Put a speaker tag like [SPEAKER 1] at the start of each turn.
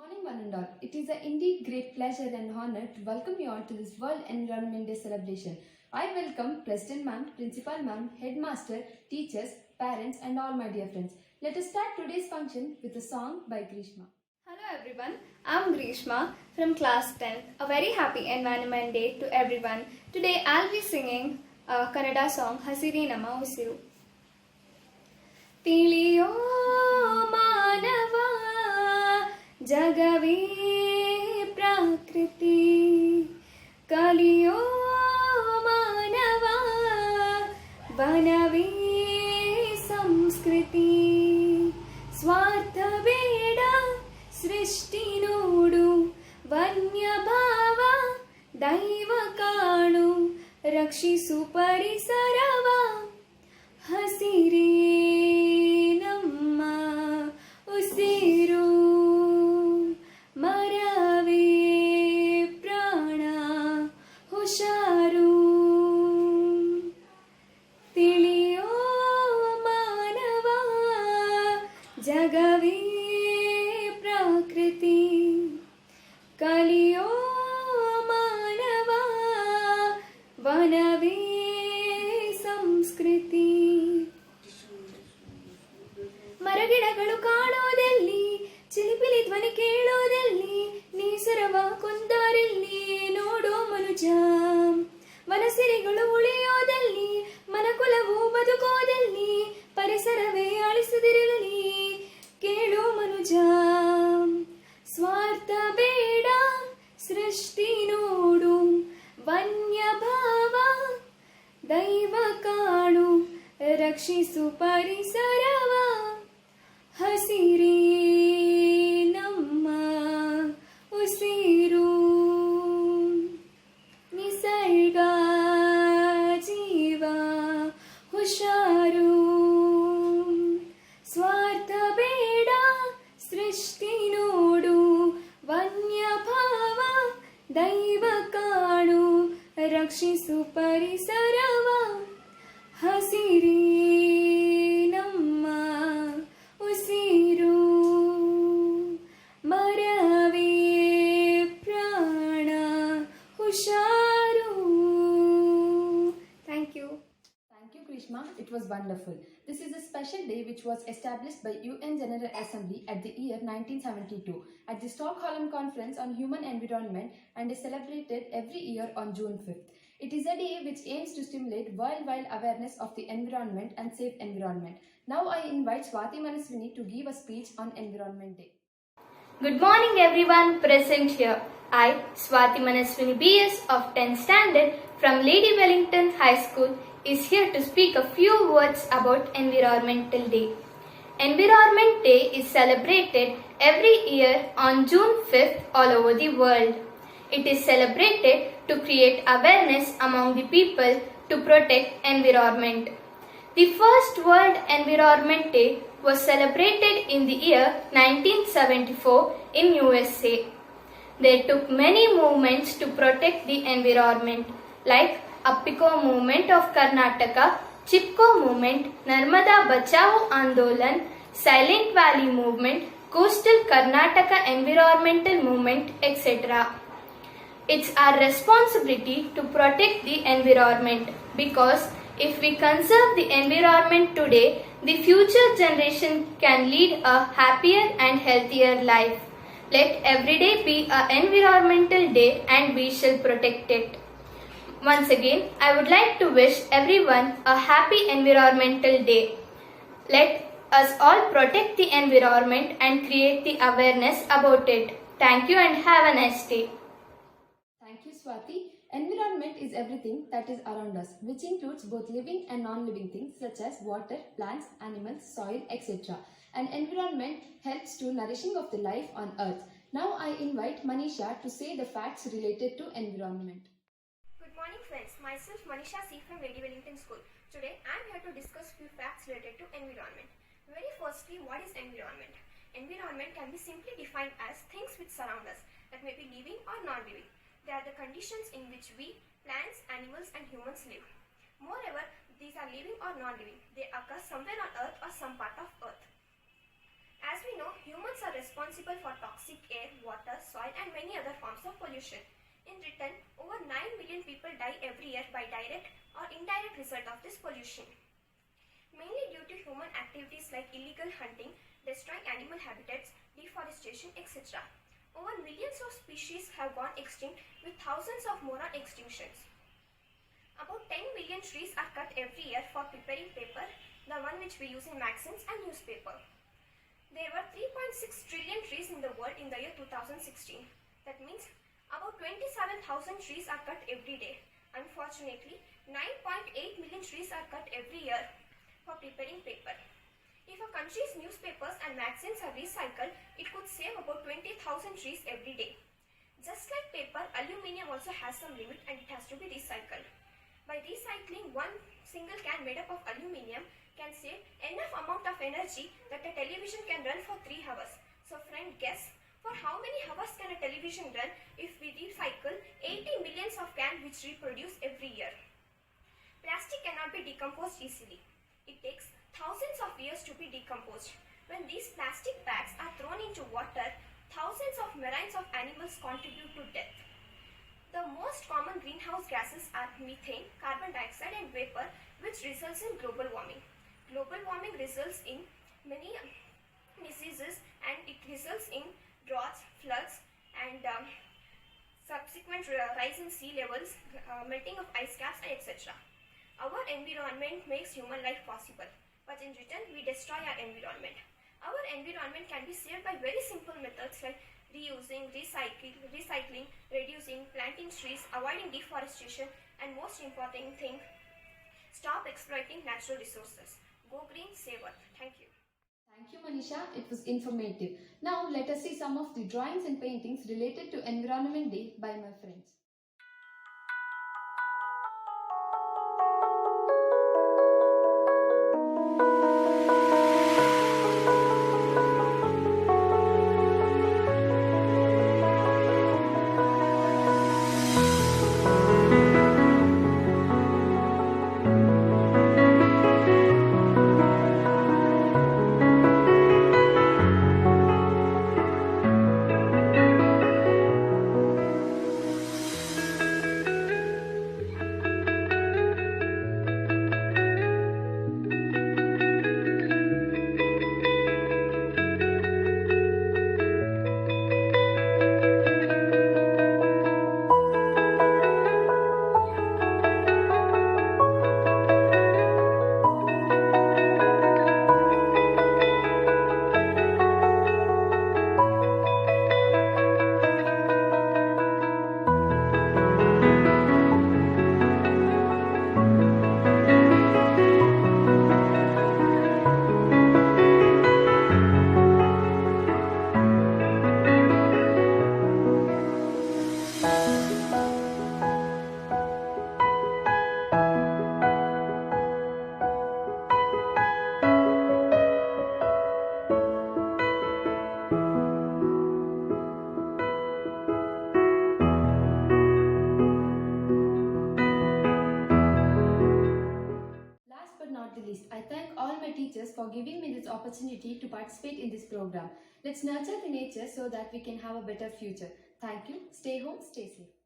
[SPEAKER 1] Morning, one and all. It is indeed great pleasure and honor to welcome you all to this World Environment Day celebration. I welcome President Ma'am, Principal Ma'am, Headmaster, teachers, parents, and all my dear friends. Let us start today's function with a song by Grishma.
[SPEAKER 2] Hello everyone, I'm Grishma from class 10. A very happy Environment Day to everyone. Today I'll be singing a Kannada song Hasiri Nama Usiru. ತಿಳಿಯೋ ಮಾನವ ಜಗವೇ ಪ್ರಕೃತಿ ಕಲಿಯೋ ಮಾನವ ವನವೇ ಸಂಸ್ಕೃತಿ ಸ್ವಾರ್ಥ ಬೇಡ ಸೃಷ್ಟಿ ನೋಡು ವನ್ಯಭಾವ ದೈವ ಕಾಣು ರಕ್ಷಿಸು ಪರಿಸರವ ಹಸಿರೇ ನಮ್ಮ ಉಸಿರು ಮರವೇ ಪ್ರಾಣ ಹುಷಾರು ತಿಳಿಯೋ ಮಾನವ ಜಗವೇ ಪ್ರಕೃತಿ ಕಲಿಯೋ ಮಾನವ ವನವೇ ಸಂಸ್ಕೃತಿ ಮರಗಿಡಗಳು ಕಾಣೋದೆಲ್ಲಿ ಚಿಲಿಪಿಲಿ ಧ್ವನಿ ಕೇಳೋದೆಲ್ಲಿ ನೇಸರವ ಕೊಂದಾರೆಲ್ಲಿ ನೋಡೋ ಮನುಜ ವನಸಿರಿಗಳು ಉಳಿಯೋದೆಲ್ಲಿ ಮನಕುಲವು ಬದುಕೋದೆಲ್ಲಿ ಪರಿಸರವೇ ಅಳಿಸದಿರಲಿ ಕೇಳೋ ಮನುಜ ಸ್ವಾರ್ಥ ಬೇಡ ಸೃಷ್ಟಿ ನೋಡು ವನ್ಯಭಾವ ದೈವ ಕಾಣು ರಕ್ಷಿಸು ಪರಿಸರವ ಹಸಿರೇ ನಮ್ಮ ಉಸಿರು ನಿಸರ್ಗ ಜೀವ ಹುಷಾರು ಸ್ವಾರ್ಥ ಬೇಡ ಸೃಷ್ಟಿ ನೋಡು ವನ್ಯಭಾವ ದೈವ ಕಾಣು ರಕ್ಷಿಸು ಪರಿಸರವ ಹಸಿರೇ ನಮ್ಮ ಉಸಿರು ಮರವೇ ಪ್ರಾಣ ಹುಷಾರು. Thank you.
[SPEAKER 1] Thank you, Grishma. It was wonderful. This is a special day which was established by UN General Assembly at the year 1972 at the Stockholm Conference on Human Environment and is celebrated every year on June 5th. It is a day which aims to stimulate worldwide awareness of the environment and safe environment. Now I invite Swati Manaswini to give a speech on Environment Day.
[SPEAKER 2] Good morning everyone present here. I, Swati Manaswini BS of 10th standard from Lady Wellington High School is here to speak a few words about Environmental Day. Environment Day is celebrated every year on June 5th all over the world. It is celebrated to create awareness among the people to protect environment. The first World Environment Day was celebrated in the year 1974 in USA. They took many movements to protect the environment like Appiko movement of Karnataka, Chipko movement, Narmada Bachao Andolan, Silent Valley movement, Coastal Karnataka Environmental movement, etc. It's our responsibility to protect the environment because if we conserve the environment today, the future generation can lead a happier and healthier life. Let every day be an environmental day and we shall protect it. Once again, I would like to wish everyone a happy Environmental Day. Let us all protect the environment and create the awareness about it. Thank you and have a nice day.
[SPEAKER 1] Thank you, Swati. Environment is everything that is around us, which includes both living and non-living things such as water, plants, animals, soil, etc. And environment helps to nourishing of the life on earth. Now I invite Manisha to say the facts related to environment.
[SPEAKER 3] Good morning friends, myself Manisha C from Lady Wellington School. Today I am here to discuss few facts related to environment. Very firstly, what is environment? Environment can be simply defined as things which surround us, that may be living or non-living. They are the conditions in which we, plants, animals and humans live. Moreover, these are living or non-living. They occur somewhere on earth or some part of earth. As we know, humans are responsible for toxic air, water, soil, and many other forms of pollution. In return, over 9 million people die every year by direct or indirect result of this pollution, mainly due to human activities like illegal hunting, destroying animal habitats, deforestation, etc. Over millions of species have gone extinct, with thousands of more on extinctions. About 10 million trees are cut every year for preparing paper, the one which we use in magazines and newspaper. There were 3.6 trillion trees in the world in the year 2016. That means about 27,000 trees are cut every day. Unfortunately, 9.8 million trees are cut every year for preparing paper. If a country's newspapers and magazines are recycled, it could save about 20,000 trees every day. Just like paper, aluminium also has some limit and it has to be recycled. By recycling, one single can made up of aluminium can save enough amount of energy that a television can run for 3 hours. So friend, guess for how many hours can a television run if we recycle 80 millions of cans which reproduce every year? Plastic cannot be decomposed easily. It takes thousands of years to be decomposed. When these plastic bags are thrown into water, thousands of marines of animals contribute to death. The most common greenhouse gases are methane, carbon dioxide and vapor, which results in global warming. Global warming results in many diseases and it results in droughts, floods and subsequent rise in sea levels, melting of ice caps and etc. Our environment makes human life possible, but in return we destroy our environment. Our environment can be saved by very simple methods like reusing, recycling, reducing, planting trees, avoiding deforestation, and most important thing, stop exploiting natural resources. Go green, save earth. Thank you.
[SPEAKER 1] Thank you, Manisha. It was informative. Now let us see some of the drawings and paintings related to Environment Day by my friends. I thank all my teachers for giving me this opportunity to participate in this program. Let's nurture the nature so that we can have a better future. Thank you. Stay home, stay safe.